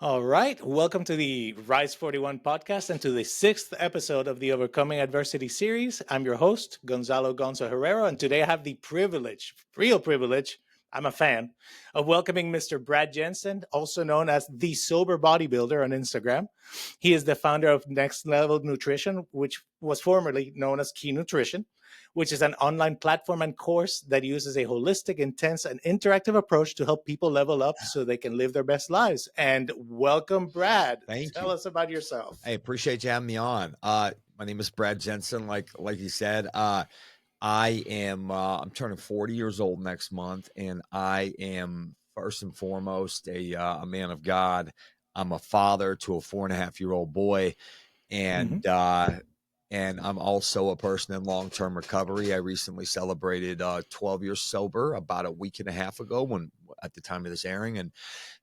All right. Welcome to the Rise 41 podcast and to the sixth episode of the Overcoming Adversity series. I'm your host, Gonzalo Gonzo Herrera, and today I have the privilege, real privilege, I'm a fan, of welcoming Mr. Brad Jensen, also known as the Sober Bodybuilder on Instagram. He is the founder of Next Level Nutrition, which was formerly known as Key Nutrition, which is an online platform and course that uses a holistic, intense, and interactive approach to help people level up so they can live their best lives. And welcome, Brad. Thank Tell you. us about yourself. I appreciate you having me on. My name is Brad Jensen. Like you said, I'm turning 40 years old next month, and I am first and foremost a man of God. I'm a father to a 4.5-year-old boy, and I'm also a person in long-term recovery. I recently celebrated 12 years sober about a week and a half ago, when at the time of this airing, and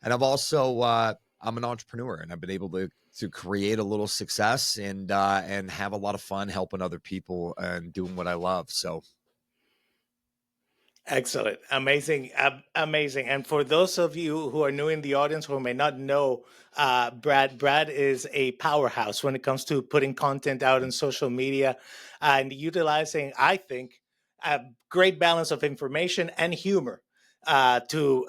I've also I'm an entrepreneur, and I've been able to create a little success and have a lot of fun helping other people and doing what I love. So Excellent. Amazing. Amazing. And for those of you who are new in the audience who may not know Brad is a powerhouse when it comes to putting content out on social media and utilizing, I think, a great balance of information and humor to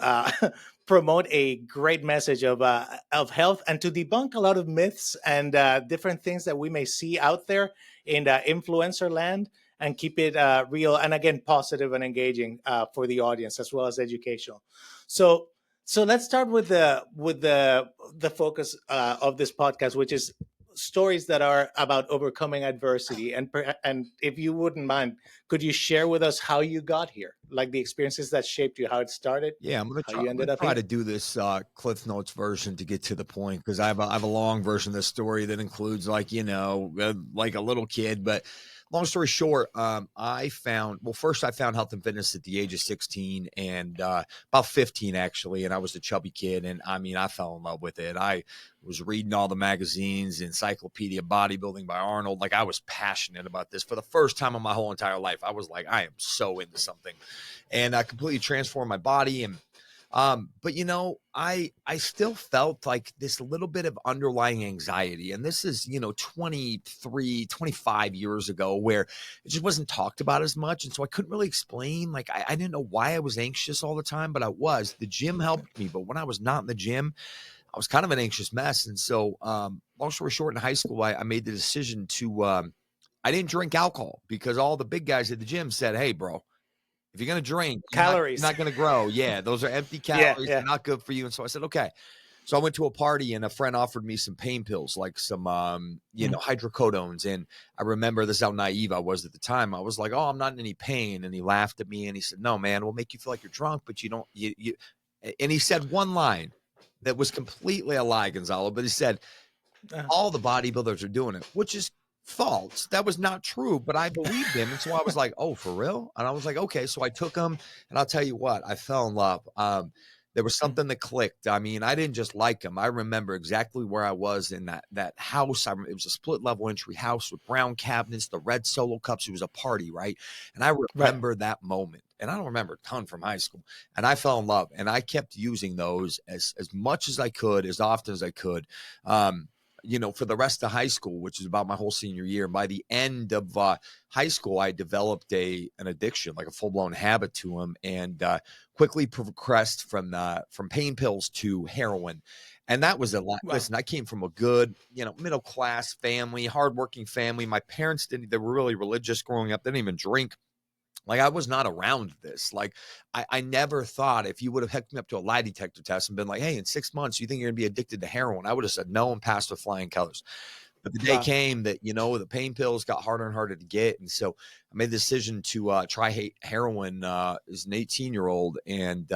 promote a great message of health and to debunk a lot of myths and different things that we may see out there in influencer land, and keep it real and again positive and engaging for the audience as well as educational. So let's start with the focus of this podcast, which is stories that are about overcoming adversity. And if you wouldn't mind, could you share with us how you got here, like the experiences that shaped you, how it started, yeah, I'm gonna how try. you I'm gonna ended up try here? to do this Cliff Notes version to get to the point, because I have a long version of this story that includes, like a little kid. But long story short, first I found health and fitness at the age of 16 and about 15 actually, and I was a chubby kid, and I mean I fell in love with it. I was reading all the magazines, Encyclopedia Bodybuilding by Arnold. Like, I was passionate about this for the first time in my whole entire life. I was like, I am so into something, and I completely transformed my body. And but I still felt like this little bit of underlying anxiety, and this is 23, 25 years ago, where it just wasn't talked about as much, and so I couldn't really explain. Like, I didn't know why I was anxious all the time, but I was. The gym helped me, but when I was not in the gym, I was kind of an anxious mess. And so, long story short, in high school, I made the decision to I didn't drink alcohol, because all the big guys at the gym said, "Hey, bro, if you're going to drink, you're Calories. not going to grow. Yeah, those are empty Yeah, calories. yeah. They're not good for you." And so I said, okay. So I went to a party, and a friend offered me some pain pills, like some, hydrocodones. And I remember, this is how naive I was at the time. I was like, "Oh, I'm not in any pain." And he laughed at me, and he said, "No, man, we'll make you feel like you're drunk, but you don't, and he said one line that was completely a lie, Gonzalo, but he said, Uh, all the bodybuilders are doing it, which is false. That was not true, but I believed him. And so I was like, "Oh, for real?" And I was like, okay. So I took them, and I'll tell you what, I fell in love. There was something that clicked. I mean, I didn't just like him. I remember exactly where I was in that house. It was a split level entry house with brown cabinets, the red Solo cups. It was a party, right? And I right. remember that moment. And I don't remember a ton from high school. And I fell in love, and I kept using those as much as I could, as often as I could. For the rest of high school, which is about my whole senior year. By the end of high school, I developed an addiction, like a full blown habit to them, and quickly progressed from pain pills to heroin. And that was a lot. Wow. Listen, I came from a good, middle class family, hardworking family. My parents they were really religious growing up. They didn't even drink. Like, I was not around this. Like, I never thought, if you would have hooked me up to a lie detector test and been like, "Hey, in 6 months, you think you're going to be addicted to heroin?" I would have said no and passed with flying colors. But the day Wow. came that, the pain pills got harder and harder to get. And so I made the decision to try heroin as an 18-year-old. And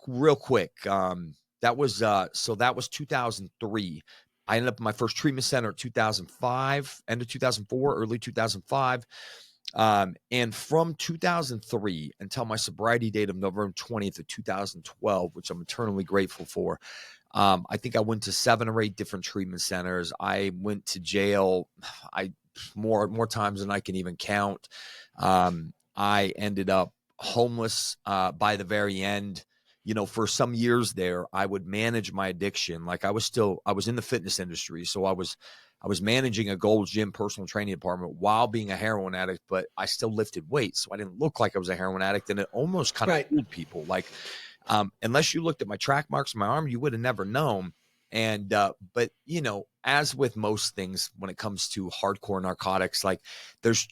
real quick, that was 2003. I ended up in my first treatment center in 2005, end of 2004, early 2005. And from 2003 until my sobriety date of November 20th of 2012, which I'm eternally grateful for, I think I went to 7 or 8 different treatment centers. I went to jail more times than I can even count. I ended up homeless by the very end. for some years there, I would manage my addiction. Like I was in the fitness industry. So I was managing a Gold's Gym personal training department while being a heroin addict, but I still lifted weights. So I didn't look like I was a heroin addict. And it almost kind of Right. fooled people. Like, unless you looked at my track marks on my arm, you would have never known. And, but as with most things, when it comes to hardcore narcotics, like there's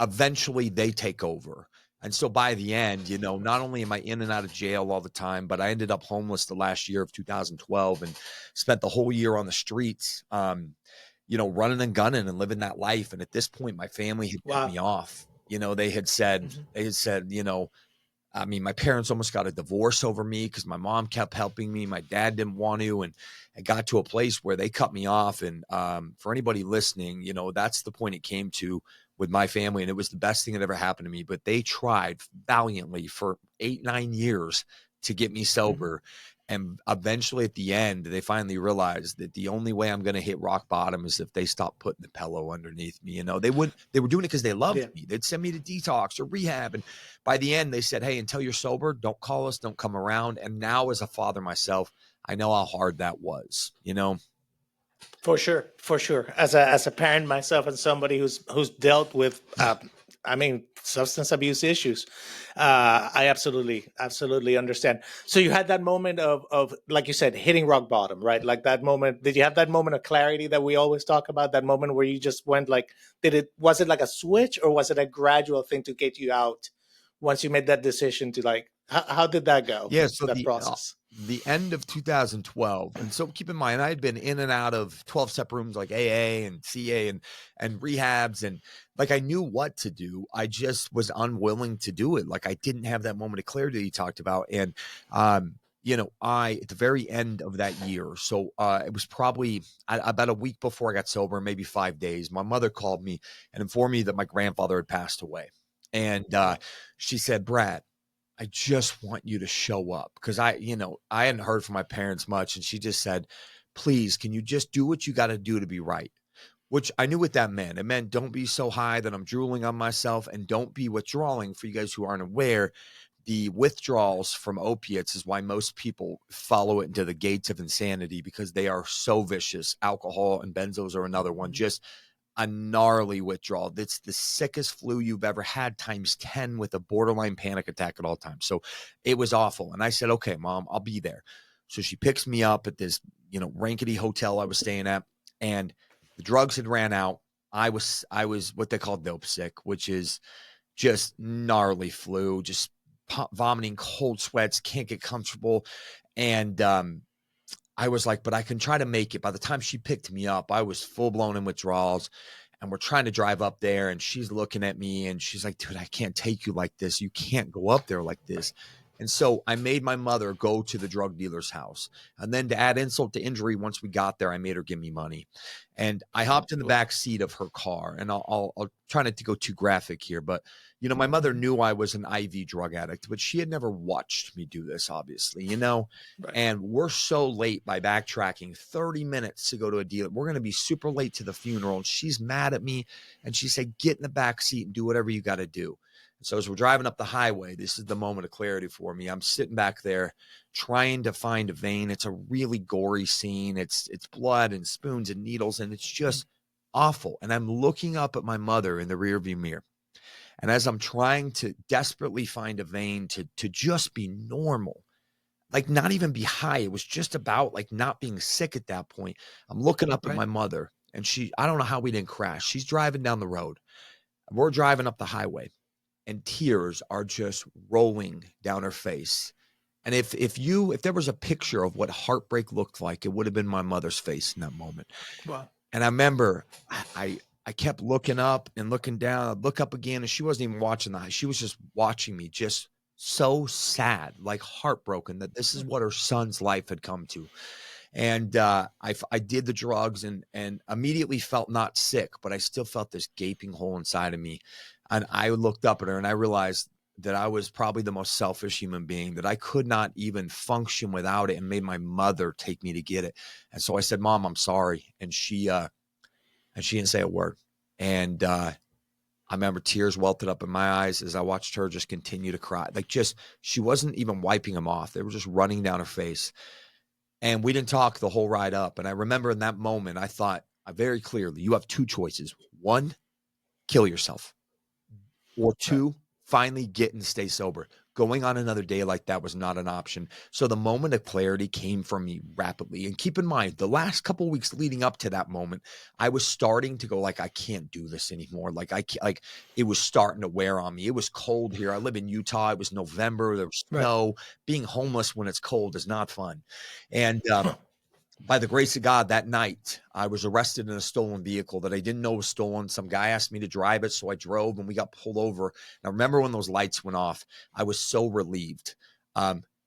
eventually they take over. And so by the end, not only am I in and out of jail all the time, but I ended up homeless the last year of 2012 and spent the whole year on the streets, running and gunning and living that life. And at this point, my family had cut Wow. me off. They had said, I mean, my parents almost got a divorce over me because my mom kept helping me. My dad didn't want to. And it got to a place where they cut me off. And for anybody listening, that's the point it came to with my family. And it was the best thing that ever happened to me. But they tried valiantly for 8-9 years to get me sober. And eventually at the end, they finally realized that the only way I'm going to hit rock bottom is if they stop putting the pillow underneath me. They were doing it because they loved me. They'd send me to detox or rehab. And by the end, they said, hey, until you're sober, don't call us, don't come around. And now as a father myself, I know how hard that was, For sure, for sure. As a parent myself and somebody who's dealt with, substance abuse issues, I absolutely understand. So you had that moment of like you said, hitting rock bottom, right? Like that moment. Did you have that moment of clarity that we always talk about? That moment where you just went like, was it like a switch or was it a gradual thing to get you out? Once you made that decision to like, how did that go? Yeah, so That process. the end of 2012, and so keep in mind, I had been in and out of 12-step rooms like AA and CA and rehabs, and like I knew what to do. I just was unwilling to do it. Like I didn't have that moment of clarity you talked about, and I at the very end of that year, so it was probably about a week before I got sober, maybe 5 days. My mother called me and informed me that my grandfather had passed away, and she said, Brad, I just want you to show up because I hadn't heard from my parents much. And she just said, please, can you just do what you got to do to be right? Which I knew what that meant. It meant don't be so high that I'm drooling on myself and don't be withdrawing. For you guys who aren't aware, the withdrawals from opiates is why most people follow it into the gates of insanity because they are so vicious. Alcohol and benzos are another one. Just a gnarly withdrawal. It's the sickest flu you've ever had times 10 with a borderline panic attack at all times. So it was awful. And I said, okay, Mom, I'll be there. So she picks me up at this, rankety hotel I was staying at, and the drugs had ran out. I was what they call dope sick, which is just gnarly flu, just vomiting, cold sweats, can't get comfortable. And, I was like, but I can try to make it. By the time she picked me up, I was full blown in withdrawals and we're trying to drive up there. And she's looking at me and she's like, dude, I can't take you like this. You can't go up there like this. And so I made my mother go to the drug dealer's house. And then to add insult to injury, once we got there, I made her give me money. And I hopped in the back seat of her car. And I'll try not to go too graphic here, but my mother knew I was an IV drug addict, but she had never watched me do this, obviously, Right. and we're so late by backtracking 30 minutes to go to a dealer. We're going to be super late to the funeral. And she's mad at me. And she said, get in the back seat and do whatever you got to do. So as we're driving up the highway, this is the moment of clarity for me. I'm sitting back there trying to find a vein. It's a really gory scene. It's blood and spoons and needles, and it's just awful. And I'm looking up at my mother in the rearview mirror. And as I'm trying to desperately find a vein to just be normal, like not even be high, it was just about like not being sick at that point. I'm looking up at my mother, and I don't know how we didn't crash. She's driving down the road. We're driving up the highway. And tears are just rolling down her face. And if there was a picture of what heartbreak looked like, it would have been my mother's face in that moment. Wow. And I remember I kept looking up and looking down. I'd look up again, and she wasn't even watching the high. She was just watching me, just so sad, like heartbroken that this is what her son's life had come to. And I did the drugs and immediately felt not sick, but I still felt this gaping hole inside of me. And I looked up at her and I realized that I was probably the most selfish human being, that I could not even function without it, and made my mother take me to get it. And so I said, Mom, I'm sorry. And she didn't say a word. And I remember tears welted up in my eyes as I watched her just continue to cry. Like, just, she wasn't even wiping them off. They were just running down her face. And we didn't talk the whole ride up. And I remember in that moment, I thought very clearly, you have two choices. One, kill yourself. Or Right. two, finally get and stay sober. Going on another day like that was not an option. So the moment of clarity came from me rapidly. And keep in mind, the last couple of weeks leading up to that moment, I was starting to go like, I can't do this anymore. Like, I can't, like, it was starting to wear on me. It was cold here. I live in Utah. It was November. There was Right. snow. Being homeless when it's cold is not fun. And by the grace of God, that night, I was arrested in a stolen vehicle that I didn't know was stolen. Some guy asked me to drive it, so I drove, and we got pulled over. And I remember when those lights went off, I was so relieved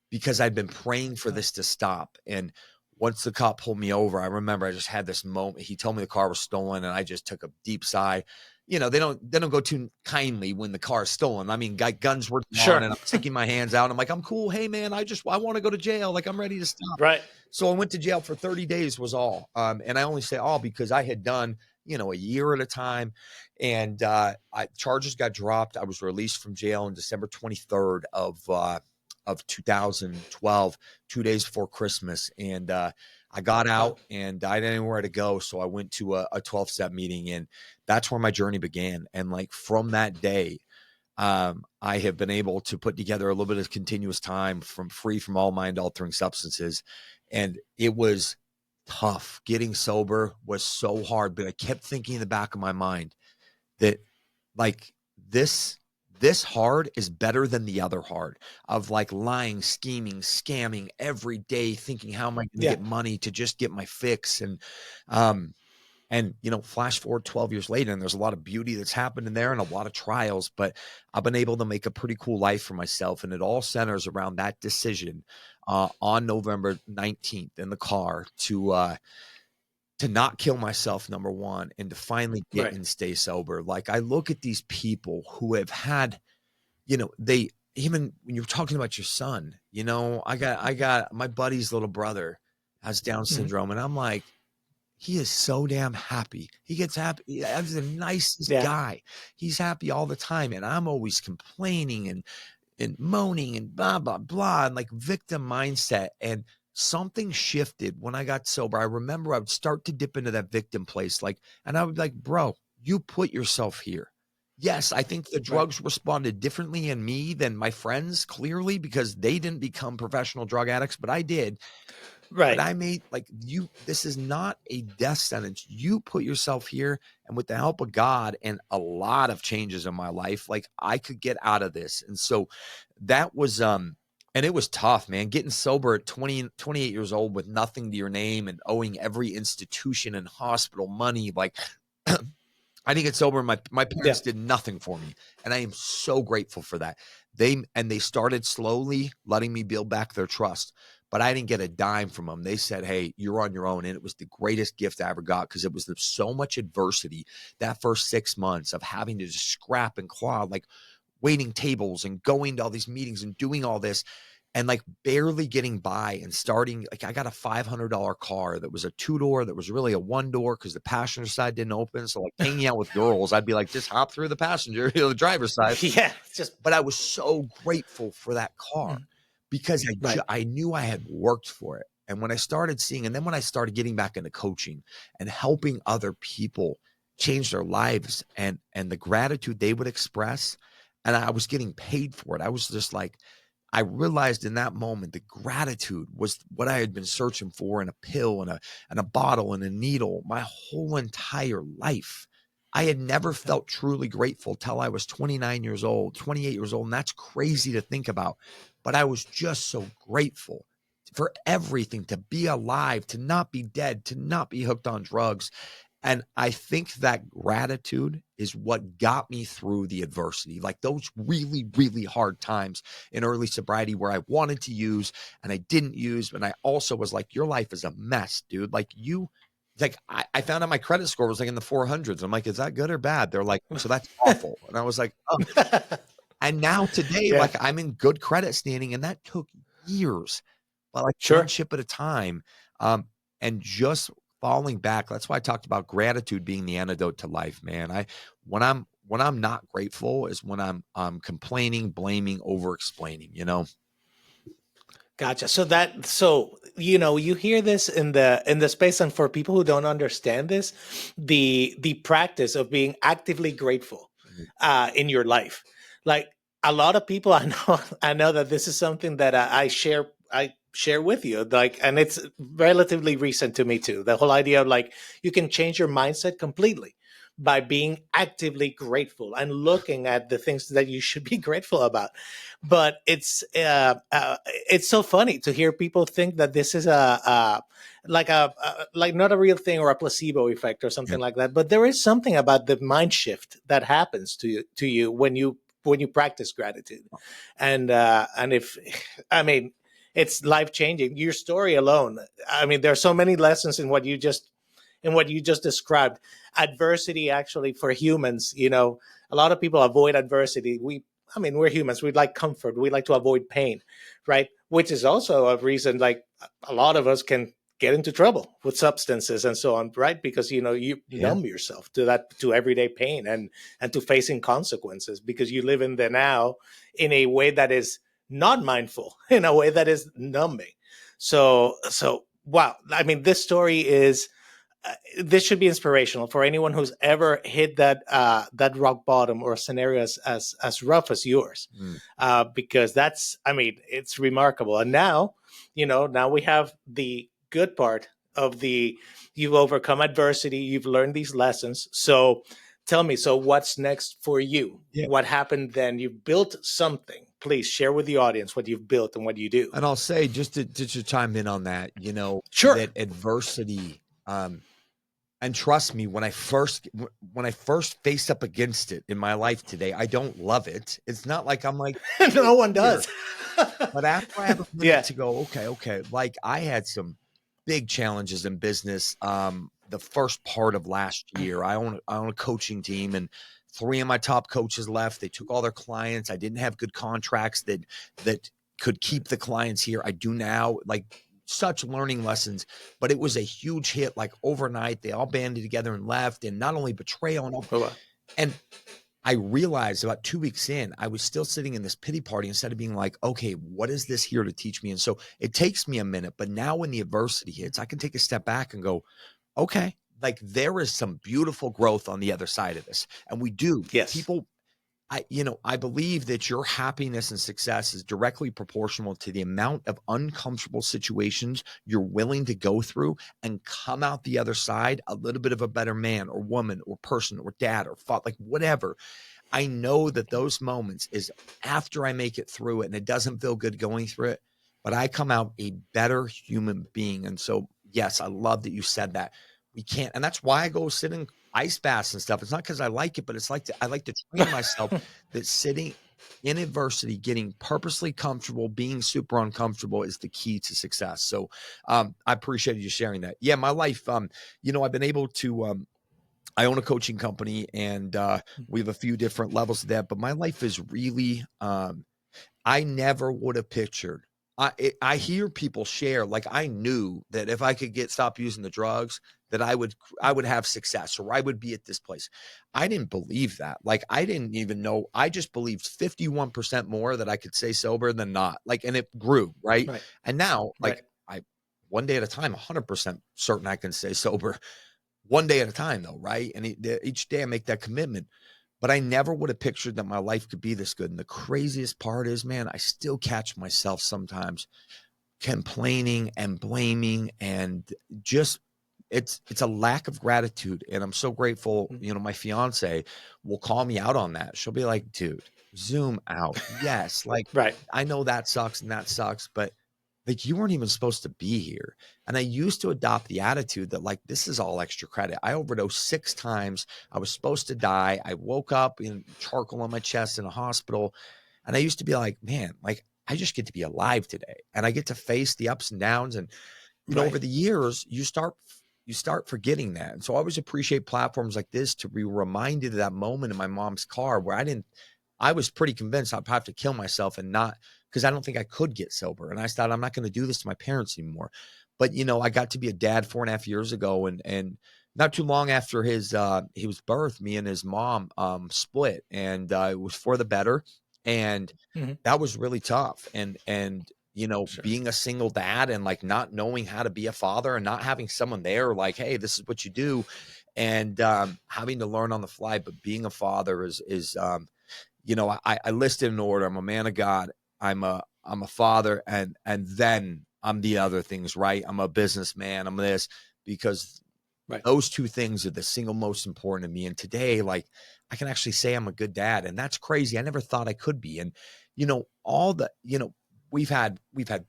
because I'd been praying for this to stop. And once the cop pulled me over, I remember I just had this moment. He told me the car was stolen, and I just took a deep sigh. You know, they don't go too kindly when the car is stolen. I mean, guns were drawn, Sure. and I'm taking my hands out. I'm like, I'm cool. Hey, man, I want to go to jail. Like, I'm ready to stop. Right. So I went to jail for 30 days was all. And I only say all because I had done, a year at a time. And charges got dropped. I was released from jail on December 23rd of 2012, 2 days before Christmas. And I got Wow. out and I didn't know where to go. So I went to a 12-step meeting, and that's where my journey began. And like from that day, I have been able to put together a little bit of continuous time free from all mind altering substances. And it was tough. Getting sober was so hard, but I kept thinking in the back of my mind that like this hard is better than the other hard of like lying, scheming, scamming every day, thinking, how am I going to Yeah. get money to just get my fix? And, flash forward 12 years later, and there's a lot of beauty that's happened in there and a lot of trials, but I've been able to make a pretty cool life for myself. And it all centers around that decision on November 19th in the car to not kill myself, number one, and to finally get Right. and stay sober. Like, I look at these people who have had, even when you're talking about your son, I got my buddy's little brother has Down Mhm. syndrome. And I'm like, he is so damn happy. He gets happy. He's the nicest Yeah. guy. He's happy all the time. And I'm always complaining and moaning and blah, blah, blah, and like victim mindset. And something shifted when I got sober. I remember I would start to dip into that victim place. And I would be like, bro, you put yourself here. Yes, I think the Right. drugs responded differently in me than my friends, clearly, because they didn't become professional drug addicts, but I did. But Right. I made this is not a death sentence. You put yourself here, and with the help of God and a lot of changes in my life, like I could get out of this. And so that was, and it was tough, man, getting sober at 28 years old with nothing to your name and owing every institution and hospital money. Like, I didn't get sober. My Yeah. parents did nothing for me, and I am so grateful for that. They started slowly letting me build back their trust, but I didn't get a dime from them. They said, "Hey, you're on your own," and it was the greatest gift I ever got because it was so much adversity that first 6 months of having to just scrap and claw, like waiting tables and going to all these meetings and doing all this and like barely getting by and starting. Like, I got a $500 car that was a 2-door that was really a 1-door because the passenger side didn't open. So like hanging out with girls, I'd be like, just hop through the passenger, the driver's side. Yeah. It's just. But I was so grateful for that car Mhm. because Right. I knew I had worked for it. And when I started seeing, and then when I started getting back into coaching and helping other people change their lives and the gratitude they would express, and I was getting paid for it, I was just like, I realized in that moment that gratitude was what I had been searching for in a pill and a bottle and a needle my whole entire life. I had never Yeah. felt truly grateful till I was 29 years old, 28 years old. And that's crazy to think about. But I was just so grateful for everything, to be alive, to not be dead, to not be hooked on drugs. And I think that gratitude is what got me through the adversity, like those really, really hard times in early sobriety where I wanted to use and I didn't use. And I also was like, your life is a mess, dude. I found out my credit score was like in the 400s. I'm like, is that good or bad? They're like, so that's awful. And I was like, oh. And now today, Yeah. like I'm in good credit standing, and that took years, but like one Sure. chip at a time. And just falling back. That's why I talked about gratitude being the antidote to life, man. When when I'm not grateful is when I'm complaining, blaming, over explaining, you know? Gotcha. So you hear this in the space, and for people who don't understand this, the practice of being actively grateful in your life. Like a lot of people I know, I know that this is something that I share with you. Like, and it's relatively recent to me too. The whole idea of like you can change your mindset completely by being actively grateful and looking at the things that you should be grateful about. But it's so funny to hear people think that this is a like not a real thing or a placebo effect or Yeah. something like that. But there is something about the mind shift that happens to you when you practice gratitude, and if I mean it's life changing. Your story alone, I mean, there are so many lessons in what you just described. Adversity, actually, for humans, a lot of people avoid adversity. I mean, we're humans. We like comfort. We like to avoid pain, right? Which is also a reason, like a lot of us can get into trouble with substances and so on, right? Because you Yeah. numb yourself to everyday pain and to facing consequences because you live in the now in a way that is not mindful, in a way that is numbing. So wow. I mean, this story is this should be inspirational for anyone who's ever hit that rock bottom or a scenario as rough as yours, Mm. because that's, I mean, it's remarkable. And now, now we have the good part of the you've overcome adversity, you've learned these lessons. So tell me, so what's next for you? Yeah. What happened then? You've built something. Please share with the audience what you've built and what you do. And I'll say, just to chime in on that, Sure. that adversity, and trust me, when I first face up against it in my life today, I don't love it. It's not like I'm like No one here, does. but after I have a minute Yeah. to go, okay, like I had some big challenges in business. The first part of last year, I own a coaching team, and three of my top coaches left. They took all their clients. I didn't have good contracts that could keep the clients here. I do now. Like, such learning lessons, but it was a huge hit. Like overnight, they all banded together and left, and not only betrayal and all. Oh, wow. And I realized about 2 weeks in, I was still sitting in this pity party instead of being like, okay, what is this here to teach me? And so it takes me a minute, but now when the adversity hits, I can take a step back and go, okay, like there is some beautiful growth on the other side of this. And we do. Yes. People, I believe that your happiness and success is directly proportional to the amount of uncomfortable situations you're willing to go through and come out the other side a little bit of a better man or woman or person or dad or father, like whatever. I know that those moments is after I make it through it and it doesn't feel good going through it, but I come out a better human being. And so, yes, I love that you said that. We can't, and that's why I go sit in ice baths and stuff. It's not because I like it, but it's like I like to train myself that sitting in adversity, getting purposely comfortable, being super uncomfortable is the key to success. So I appreciate you sharing that. Yeah, my life, I've been able to I own a coaching company, and we have a few different levels of that, but my life is really I never would have pictured. I hear people share, like I knew that if I could stop using the drugs, that I would have success or I would be at this place. I didn't believe that. Like I didn't even know. I just believed 51% more that I could stay sober than not. Like, and it grew, right? Right. And now, Right. like I one day at a time, 100% certain I can stay sober. One day at a time, though, right? And each day I make that commitment. But I never would have pictured that my life could be this good. And the craziest part is, man, I still catch myself sometimes complaining and blaming, and just it's a lack of gratitude. And I'm so grateful, my fiance will call me out on that. She'll be like, dude, zoom out. Yes, like Right. I know that sucks and that sucks, but like you weren't even supposed to be here. And I used to adopt the attitude that like this is all extra credit. I overdosed 6 times. I was supposed to die. I woke up in charcoal on my chest in a hospital. And I used to be like, man, like I just get to be alive today. And I get to face the ups and downs. And over Right. the years, you start forgetting that. And so I always appreciate platforms like this to be reminded of that moment in my mom's car where I was pretty convinced I'd have to kill myself and not, because I don't think I could get sober. And I thought, I'm not going to do this to my parents anymore. But, I got to be a dad 4.5 years ago, and not too long after he was birthed, me and his mom split, and it was for the better. And Hmm. that was really tough. And Sure. being a single dad and like not knowing how to be a father and not having someone there like, hey, this is what you do, and having to learn on the fly. But being a father is I list it in order. I'm a man of God. I'm a father, and then I'm the other things, right? I'm a businessman. I'm this, because Right. those two things are the single most important to me. And today, like, I can actually say I'm a good dad, and that's crazy. I never thought I could be. And all the we've had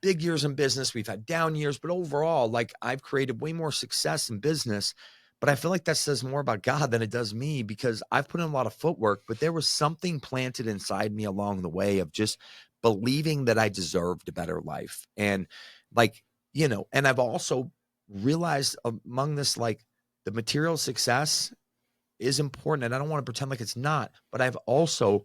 big years in business, we've had down years, but overall, like, I've created way more success in business. But I feel like that says more about God than it does me, because I've put in a lot of footwork, but there was something planted inside me along the way of just believing that I deserved a better life. And like, and I've also realized among this, like, the material success is important, and I don't want to pretend like it's not, but I've also,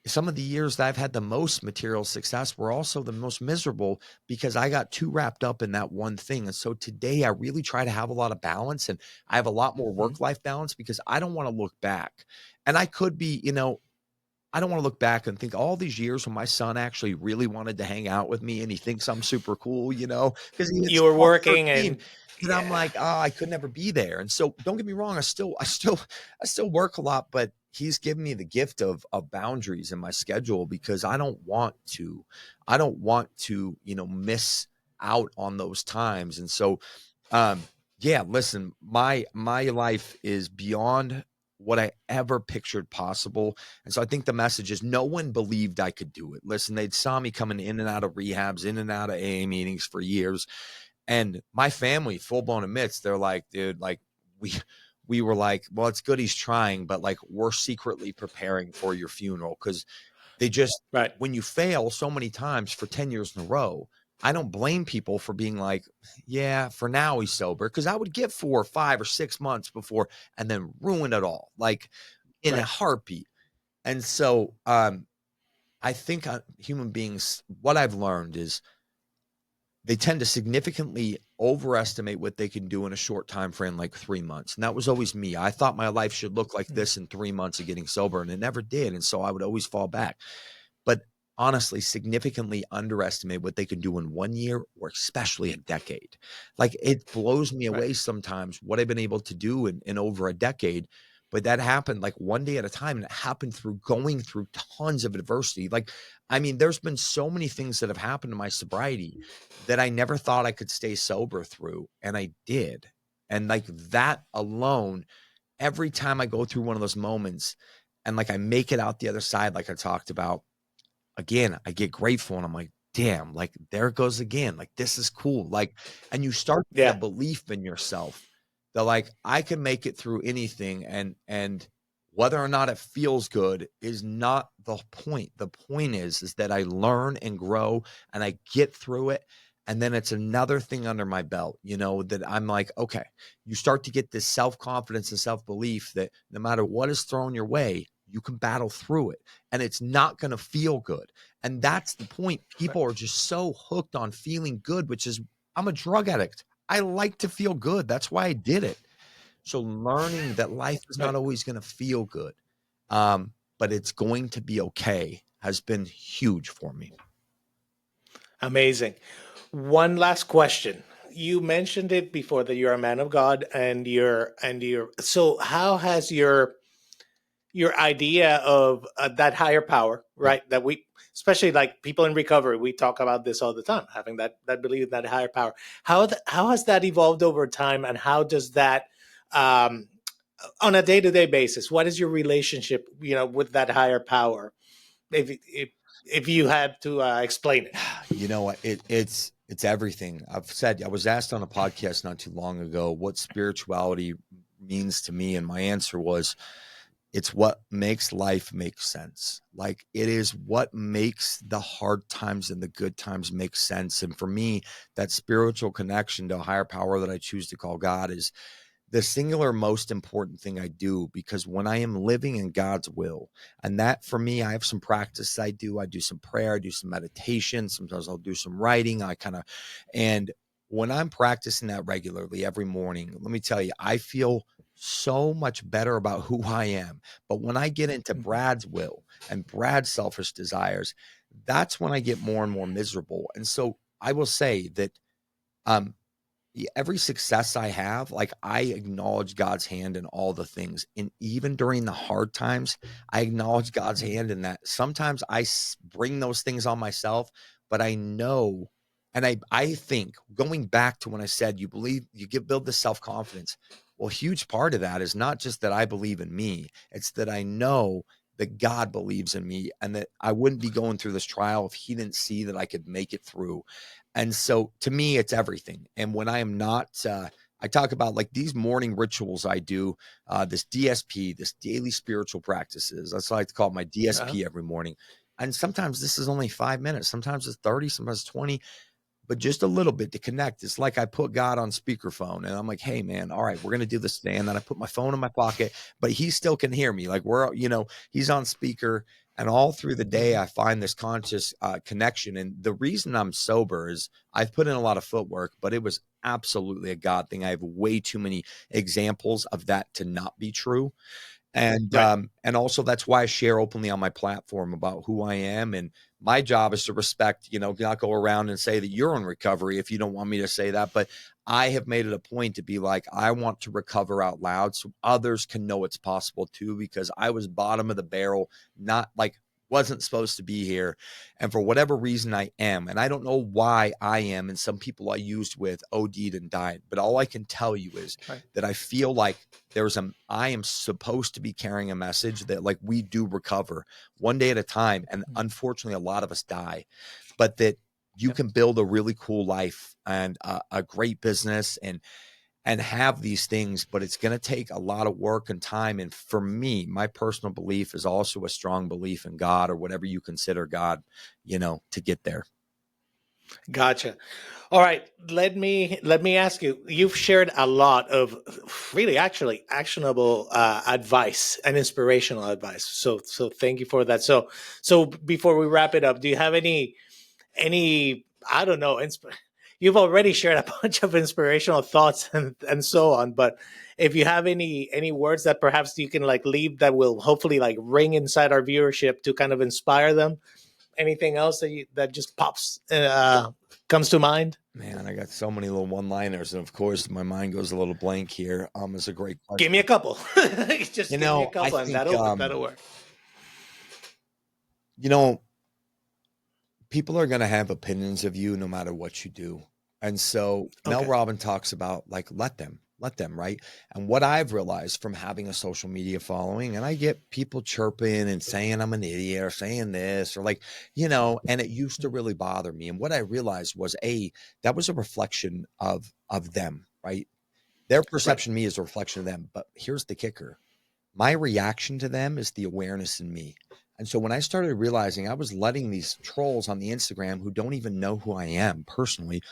some of the years that I've had the most material success were also the most miserable, because I got too wrapped up in that one thing. And so today I really try to have a lot of balance, and I have a lot more Mhm. work-life balance, because I don't want to look back. And I could be, I don't want to look back and think all these years when my son actually really wanted to hang out with me and he thinks I'm super cool, because he You is were all working 13. and And I'm yeah. like, oh, I could never be there. And so don't get me wrong, I still work a lot, but he's given me the gift of boundaries in my schedule, because I don't want to, miss out on those times. And so yeah, listen, my life is beyond what I ever pictured possible. And so I think the message is, no one believed I could do it. Listen, they saw me coming in and out of rehabs, in and out of AA meetings for years. And my family full blown admits, they're like, dude, like, we we were like, well, it's good he's trying, but like, we're secretly preparing for your funeral. Cause they just, Right. when you fail so many times for 10 years in a row, I don't blame people for being like, yeah, for now he's sober. Cause I would get 4 or 5 or 6 months before, and then ruin it all, like, in a Right. heartbeat. And so I think human beings, what I've learned is, they tend to significantly overestimate what they can do in a short time frame, like 3 months. And that was always me. I thought my life should look like Mm. this in 3 months of getting sober, and it never did. And so I would always fall back. But honestly, significantly underestimate what they can do in 1 year, or especially a decade. Like, it blows me Right. away sometimes what I've been able to do in over a decade. But that happened like one day at a time, and it happened through going through tons of adversity. Like, I mean, there's been so many things that have happened to my sobriety that I never thought I could stay sober through, and I did. And like, that alone, every time I go through one of those moments and like I make it out the other side, like I talked about, again, I get grateful, and I'm like, damn, like, there it goes again. Like, this is cool. Like, and you start to get a Yeah. belief in yourself that, like, I can make it through anything. And whether or not it feels good is not the point. The point is that I learn and grow, and I get through it. And then it's another thing under my belt, that I'm like, okay, you start to get this self-confidence and self-belief that no matter what is thrown your way, you can battle through it, and it's not going to feel good. And that's the point. Right. People are just so hooked on feeling good, which is, I'm a drug addict. I like to feel good. That's why I did it. So learning that life is not Right. always going to feel good, but it's going to be okay, has been huge for me. Amazing. One last question. You mentioned it before that you're a man of God and you're so how has your idea of that higher power, Yep. right? That we, especially like people in recovery, we talk about this all the time, having that belief in that higher power. How has that evolved over time, and how does that um, on a day to day basis? What is your relationship, with that higher power? If you had to explain it. You know what? It's everything. I was asked on a podcast not too long ago what spirituality means to me, and my answer was, it's what makes life make sense. Like, it is what makes the hard times and the good times make sense. And for me, that spiritual connection to a higher power that I choose to call God is the singular most important thing I do, because when I am living in God's will, and that for me, I have some practice I do some prayer, I do some meditation, sometimes I'll do some writing, and when I'm practicing that regularly every morning, let me tell you, I feel so much better about who I am. But when I get into Mhm. Brad's will and Brad's selfish desires, that's when I get more and more miserable. And so I will say that um, every success I have, like I acknowledge God's hand in all the things. And even during the hard times, I acknowledge God's Mhm. hand in that. Sometimes I bring those things on myself, but I know, and I think going back to when I said, you believe you build this self-confidence. Well, a huge part of that is not just that I believe in me. It's that I know that God believes in me and that I wouldn't be going through this trial if he didn't see that I could make it through. And so to me, it's everything. And when I am not, I talk about like these morning rituals I do, this DSP, this daily spiritual practices. That's what I like to call it, my Uh-huh. DSP every morning. And sometimes this is only 5 minutes, sometimes it's 30, sometimes it's 20, but just a little bit to connect. It's like I put God on speakerphone and I'm like, hey, man, all right, we're going to do this today. And then I put my phone in my pocket, but he still can hear me. Like he's on speaker. And all through the day, Mhm. I find this conscious connection. And the reason I'm sober is I've put in a lot of footwork, but it was absolutely a God thing. I have way too many examples of that to not be true. Right. And also that's why I share openly on my platform about who I am. And my job is to respect, not go around and say that you're in recovery if you don't want me to say that. But I have made it a point to be like, I want to recover out loud so others can know it's possible too, because I was bottom of the barrel, not like wasn't supposed to be here. And for whatever reason I am, and I don't know why I am, and some people I used with OD'd and died, but all I can tell you is Right. that I feel like I am supposed to be carrying a message that like we do recover one day at a time. And Mhm. unfortunately, a lot of us die, but that you Yep. can build a really cool life and a great business and have these things, but it's going to take a lot of work and time. And for me, my personal belief is also a strong belief in God or whatever you consider God, to get there. Gotcha. All right, let me ask you. You've shared a lot of really actually actionable advice and inspirational advice. So thank you for that. So before we wrap it up, do you have any I don't know, you've already shared a bunch of inspirational thoughts and so on, but if you have any words that perhaps you can like leave that will hopefully like ring inside our viewership to kind of inspire them, anything else that just pops comes to mind? Man, I got so many little one-liners, and of course, my mind goes a little blank here. It's a great Give me a question. couple. Just give me a I couple, and think, that'll work. you know, people are going to have opinions of you no matter what you do. And so Mel Okay. Robbins talks about like, let them, right? And what I've realized from having a social media following, and I get people chirping and saying I'm an idiot or saying this or like, and it used to really bother me. And what I realized was that was a reflection of them, right? Their Right. perception of me is a reflection of them. But here's the kicker. My reaction to them is the awareness in me. And so when I started realizing I was letting these trolls on the Instagram who don't even know who I am personally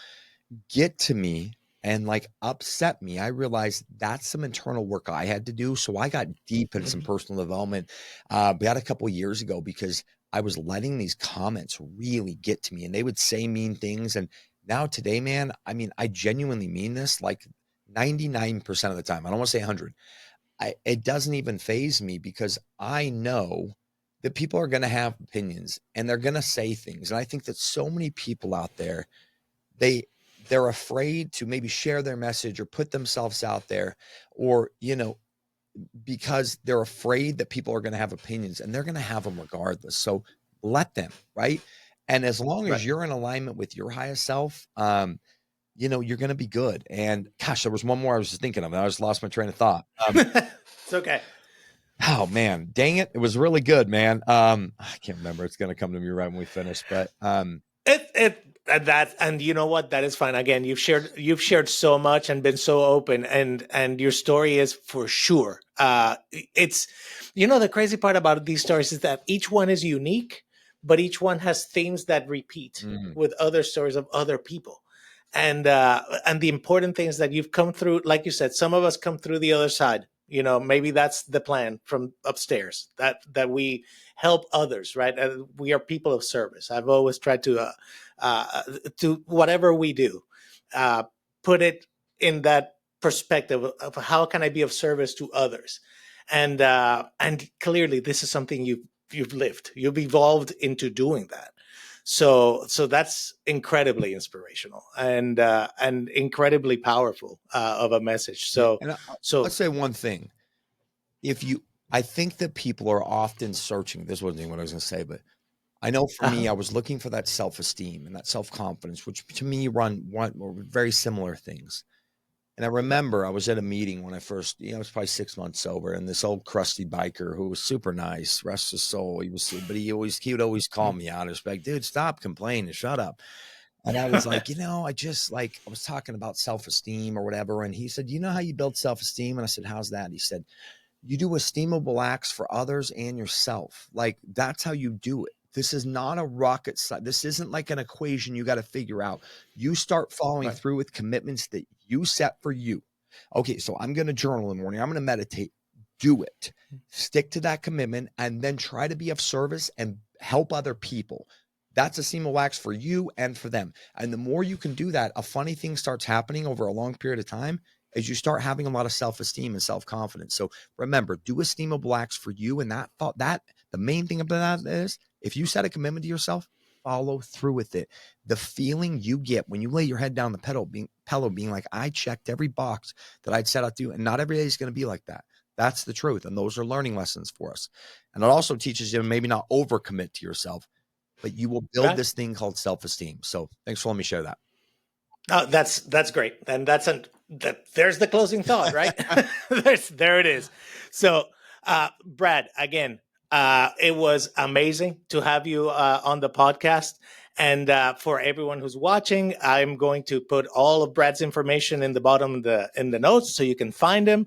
get to me and like upset me, I realized that's some internal work I had to do. So I got deep in some Mhm. personal development about a couple of years ago because I was letting these comments really get to me and they would say mean things. And now today, man, I mean, I genuinely mean this like 99% of the time. I don't want to say 100. It doesn't even phase me because I know that people are going to have opinions and they're going to say things. And I think that so many people out there, they they're afraid to maybe share their message or put themselves out there or, because they're afraid that people are going to have opinions and they're going to have them regardless. So let them, right? And as long as Right. you're in alignment with your highest self, you're going to be good. And gosh, there was one more I was just thinking of. And I just lost my train of thought. It's okay. Oh man, dang it. It was really good, man. I can't remember. It's gonna come to me right when we finish, but And you know what, that is fine. Again, you've shared so much and been so open, and your story is for sure it's the crazy part about these stories is that each one is unique, but each one has themes that repeat mm, with other stories of other people. And the important thing is that you've come through, like you said, some of us come through the other side. Maybe that's the plan from upstairs, that we help others, right? And we are people of service. I've always tried to whatever we do. put it in that perspective of how can I be of service to others, and clearly this is something you've lived. You've evolved into doing that. So that's incredibly inspirational and incredibly powerful of a message. Yeah, So and so let's say one thing. I think that people are often searching. This wasn't even what I was going to say, but I know for me, I was looking for that self-esteem and that self-confidence, which to me were very similar things. And I remember I was at a meeting when I first, I was probably 6 months sober, and this old crusty biker who was super nice, rest his soul. But he would always call me out. He was like, dude, stop complaining, shut up. And I was like, I was talking about self-esteem or whatever. And he said, you know how you build self-esteem? And I said, how's that? He said, you do esteemable acts for others and yourself. Like, that's how you do it. This is not a rocket science. This isn't like an equation you got to figure out. You start following through with commitments that you set for you. Okay, so I'm going to journal in the morning. I'm going to meditate. Do it. Stick to that commitment and then try to be of service and help other people. That's esteemable acts for you and for them. And the more you can do that, a funny thing starts happening over a long period of time is you start having a lot of self-esteem and self-confidence. So remember, do esteemable acts for you. And the main thing about that is if you set a commitment to yourself, follow through with it. The feeling you get when you lay your head down the pillow being like, I checked every box that I'd set out to do, and not every day is going to be like that. That's the truth. And those are learning lessons for us. And it also teaches you to maybe not overcommit to yourself, but you will build this thing called self-esteem. So thanks for letting me share that. Oh, that's great. And there's the closing thought, right? There it is. So, Brad, again, it was amazing to have you on the podcast. And for everyone who's watching, I'm going to put all of Brad's information in the bottom in the notes so you can find him.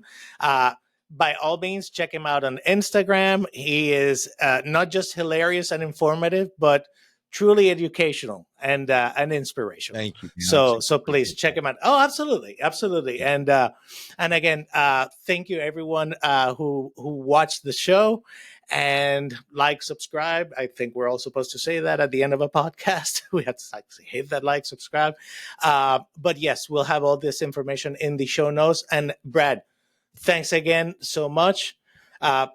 By all means, check him out on Instagram. He is not just hilarious and informative, but truly educational and inspirational. Thank you. So please check him out. Oh, absolutely, absolutely. And again, thank you everyone who watched the show, and subscribe. I think we're all supposed to say that at the end of a podcast. We have to hit that subscribe. But yes, we'll have all this information in the show notes. And Brad, thanks again so much.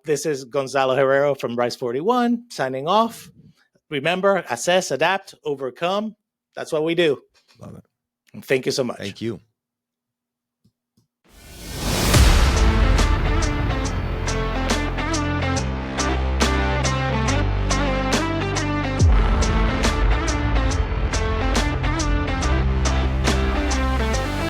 This is Gonzalo Herrero from Rice 41 signing off. Remember, assess, adapt, overcome. That's what we do. Love it. Thank you so much. Thank you.